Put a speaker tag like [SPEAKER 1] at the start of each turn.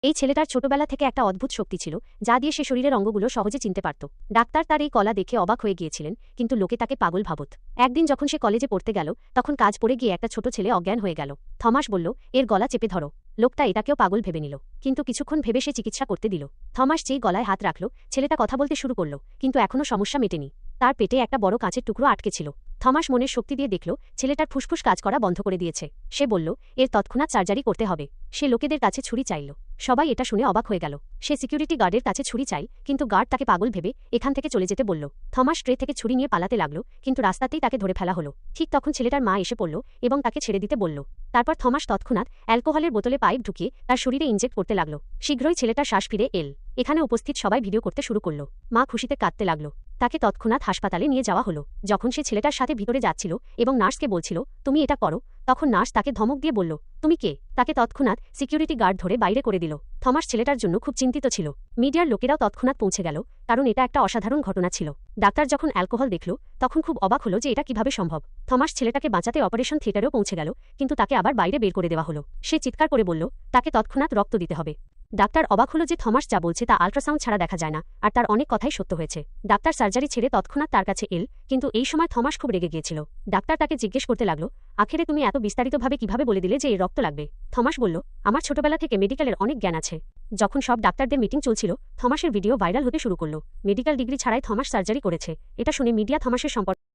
[SPEAKER 1] এই ছেলেটার ছোটবেলা থেকে একটা অদ্ভুত শক্তি ছিল, যা দিয়ে সে শরীরের অঙ্গগুলো সহজে চিনতে পারত। ডাক্তার তার এই কলা দেখে অবাক হয়ে গিয়েছিলেন, কিন্তু লোকে তাকে পাগল ভাবত। একদিন যখন সে কলেজে পড়তে গেল, তখন কাজ পড়ে গিয়ে একটা ছোট ছেলে অজ্ঞান হয়ে গেল। থমাস বলল, এর গলা চেপে ধরো। লোকটা এটাকেও পাগল ভেবে নিল, কিন্তু কিছুক্ষণ ভেবে সে চিকিৎসা করতে দিল। থমাস যেই গলায় হাত রাখল, ছেলেটা কথা বলতে শুরু করল, কিন্তু এখনও সমস্যা মেটেনি। তার পেটে একটা বড় কাঁচের টুকরো আটকে ছিল। থমাস মনের শক্তি দিয়ে দেখল ছেলেটার ফুসফুস কাজ করা বন্ধ করে দিয়েছে। সে বলল, এর তৎক্ষণাৎ সার্জারি করতে হবে। সে লোকেদের কাছে ছুরি চাইল। সবাই এটা শুনে অবাক হয়ে গেল। সে সিকিউরিটি গার্ডের কাছে ছুরি চাইল, কিন্তু গার্ড তাকে পাগল ভেবে এখান থেকে চলে যেতে বলল। থমাস ট্রে থেকে ছুরি নিয়ে পালাতে লাগল, কিন্তু রাস্তাতেই তাকে ধরে ফেলা হলো। ঠিক তখন ছেলেটার মা এসে পড়ল এবং তাকে ছেড়ে দিতে বলল। তারপর থমাস তৎক্ষণাৎ অ্যালকোহলের বোতলে পাইপ ঢুকিয়ে তার শরীরে ইনজেক্ট করতে লাগল। শীঘ্রই ছেলেটার শ্বাস ফিরে এল। এখানে উপস্থিত সবাই ভিডিও করতে শুরু করল। মা খুশিতে কাঁদতে লাগল। তাকে তৎক্ষণাৎ হাসপাতালে নিয়ে যাওয়া হলো। যখন সে ছেলেটার সাথে ভিতরে যাচ্ছিল এবং নার্সকে বলছিল, তুমি এটা করো, তখন নার্স তাকে ধমক দিয়ে বলল, তুমি কে? তাকে তৎক্ষণাৎ সিকিউরিটি গার্ড ধরে বাইরে করে দিল। থমাস ছেলেটার জন্য খুব চিন্তিত ছিল। মিডিয়ার লোকেরাও তৎক্ষণাৎ পৌঁছে গেল, কারণ এটা একটা অসাধারণ ঘটনা ছিল। ডাক্তার যখন অ্যালকোহল দেখল, তখন খুব অবাক হলো যে এটা কিভাবে সম্ভব। থমাস ছেলেটাকে বাঁচাতে অপারেশন থিয়েটারেও পৌঁছে গেল, কিন্তু তাকে আবার বাইরে বের করে দেওয়া হলো। সে চিৎকার করে বলল, তাকে তৎক্ষণাৎ রক্ত দিতে হবে। ডাক্তার অবাক হলো যে থমাস যা বলছে তা আল্ট্রাসাউন্ড ছাড়া দেখা যায় না, আর তার অনেক কথাই সত্য হয়েছে। ডাক্তার সার্জারি ছেড়ে তৎক্ষণাৎ তার কাছে এল, কিন্তু এই সময় থমাস খুব রেগে গিয়েছিল। ডাক্তার তাকে জিজ্ঞেস করতে লাগল, আখেরে তুমি এত বিস্তারিতভাবে কিভাবে বলে দিলে যে এর রক্ত লাগবে? থমাস বলল, আমার ছোটবেলা থেকে মেডিকেলের অনেক জ্ঞান আছে। যখন সব ডাক্তারদের মিটিং চলছিল, থমাসের ভিডিও ভাইরাল হতে শুরু করল। মেডিকেল ডিগ্রি ছাড়াই থমাস সার্জারি করেছে। এটা শুনে মিডিয়া থমাসের সম্পর্কে